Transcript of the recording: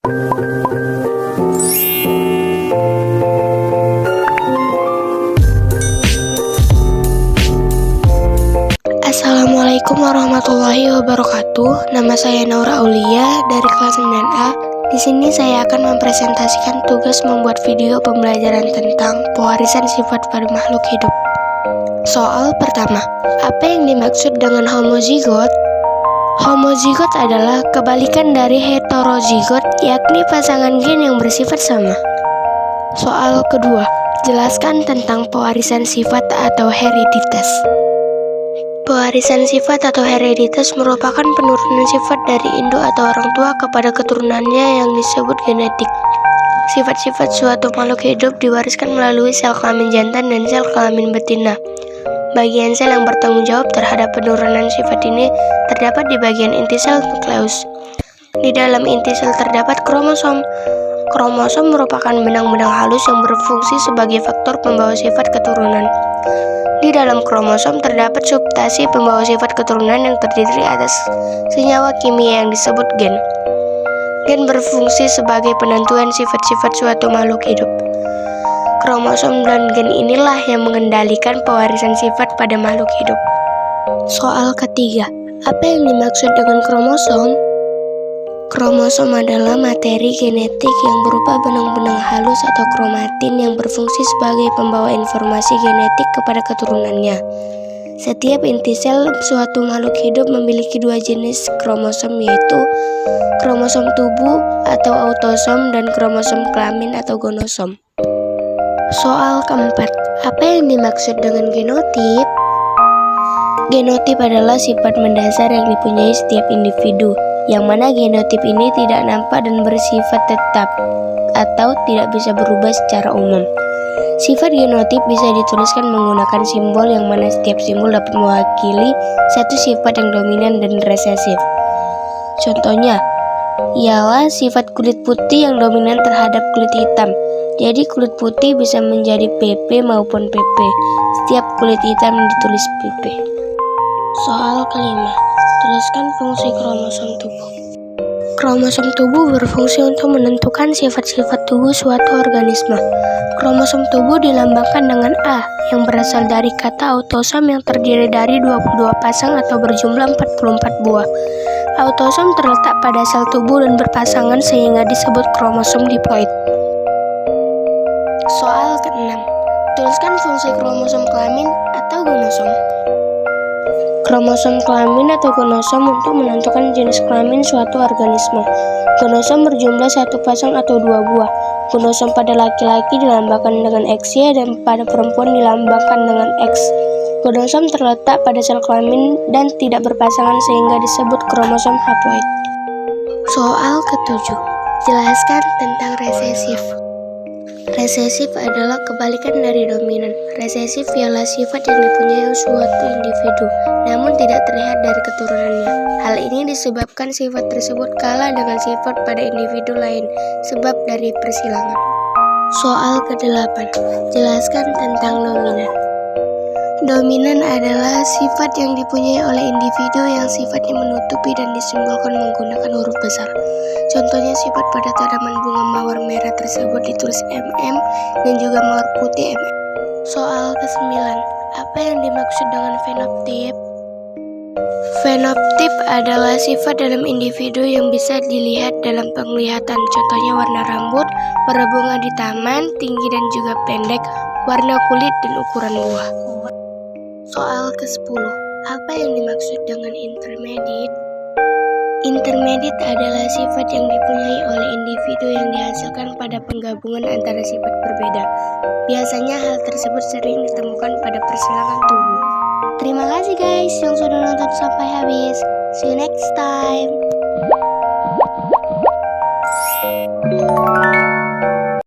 Assalamualaikum warahmatullahi wabarakatuh. Nama saya Naura Aulia dari kelas 9A. Di sini saya akan mempresentasikan tugas membuat video pembelajaran tentang pewarisan sifat pada makhluk hidup. Soal pertama, apa yang dimaksud dengan homozigot? Homozigot adalah kebalikan dari heterozigot, yakni pasangan gen yang bersifat sama. Soal kedua, jelaskan tentang pewarisan sifat atau hereditas. Pewarisan sifat atau hereditas merupakan penurunan sifat dari induk atau orang tua kepada keturunannya yang disebut genetik. Sifat-sifat suatu makhluk hidup diwariskan melalui sel kelamin jantan dan sel kelamin betina. Bagian sel yang bertanggung jawab terhadap penurunan sifat ini terdapat di bagian inti sel nukleus. Di dalam inti sel terdapat kromosom. Kromosom merupakan benang-benang halus yang berfungsi sebagai faktor pembawa sifat keturunan. Di dalam kromosom terdapat substasi pembawa sifat keturunan yang terdiri atas senyawa kimia yang disebut gen. Gen berfungsi sebagai penentuan sifat-sifat suatu makhluk hidup. Kromosom dan gen inilah yang mengendalikan pewarisan sifat pada makhluk hidup. Soal ketiga, apa yang dimaksud dengan kromosom? Kromosom adalah materi genetik yang berupa benang-benang halus atau kromatin yang berfungsi sebagai pembawa informasi genetik kepada keturunannya. Setiap inti sel suatu makhluk hidup memiliki dua jenis kromosom, yaitu kromosom tubuh atau autosom dan kromosom kelamin atau gonosom. Soal keempat, apa yang dimaksud dengan genotip? Genotip adalah sifat mendasar yang dipunyai setiap individu, yang mana genotip ini tidak nampak dan bersifat tetap atau tidak bisa berubah secara umum. Sifat genotip bisa dituliskan menggunakan simbol yang mana setiap simbol dapat mewakili satu sifat yang dominan dan resesif. Contohnya, ialah sifat kulit putih yang dominan terhadap kulit hitam. Jadi kulit putih bisa menjadi PP maupun PP. Setiap kulit hitam ditulis PP. Soal kelima, tuliskan fungsi kromosom tubuh. Kromosom tubuh berfungsi untuk menentukan sifat-sifat tubuh suatu organisme. Kromosom tubuh dilambangkan dengan A yang berasal dari kata autosom yang terdiri dari 22 pasang atau berjumlah 44 buah. Autosom terletak pada sel tubuh dan berpasangan sehingga disebut kromosom diploid. Soal ke-6, tuliskan fungsi kromosom kelamin atau gonosom. Kromosom kelamin atau gonosom untuk menentukan jenis kelamin suatu organisme. Gonosom berjumlah satu pasang atau dua buah. Gonosom pada laki-laki dilambangkan dengan XY dan pada perempuan dilambangkan dengan X. Gonosom terletak pada sel kelamin dan tidak berpasangan sehingga disebut kromosom haploid. Soal ke-7, jelaskan tentang resesif. Resesif adalah kebalikan dari dominan. Resesif ialah sifat yang dipunyai suatu individu, namun tidak terlihat dari keturunannya. Hal ini disebabkan sifat tersebut kalah dengan sifat pada individu lain, sebab dari persilangan. Soal ke-8, jelaskan tentang dominan. Dominan adalah sifat yang dipunyai oleh individu yang sifatnya menutupi dan disimbolkan menggunakan huruf besar. Contohnya sifat pada tanaman bunga mawar merah tersebut ditulis MM dan juga mawar putih MM. Soal ke-9, apa yang dimaksud dengan fenotip? Fenotip adalah sifat dalam individu yang bisa dilihat dalam penglihatan. Contohnya warna rambut, warna bunga di taman, tinggi dan juga pendek, warna kulit dan ukuran buah. Soal ke-10, apa yang dimaksud dengan intermediate? Intermediate adalah sifat yang dipunyai oleh individu yang dihasilkan pada penggabungan antara sifat berbeda. Biasanya hal tersebut sering ditemukan pada persilangan tubuh. Terima kasih guys yang sudah nonton sampai habis. See you next time.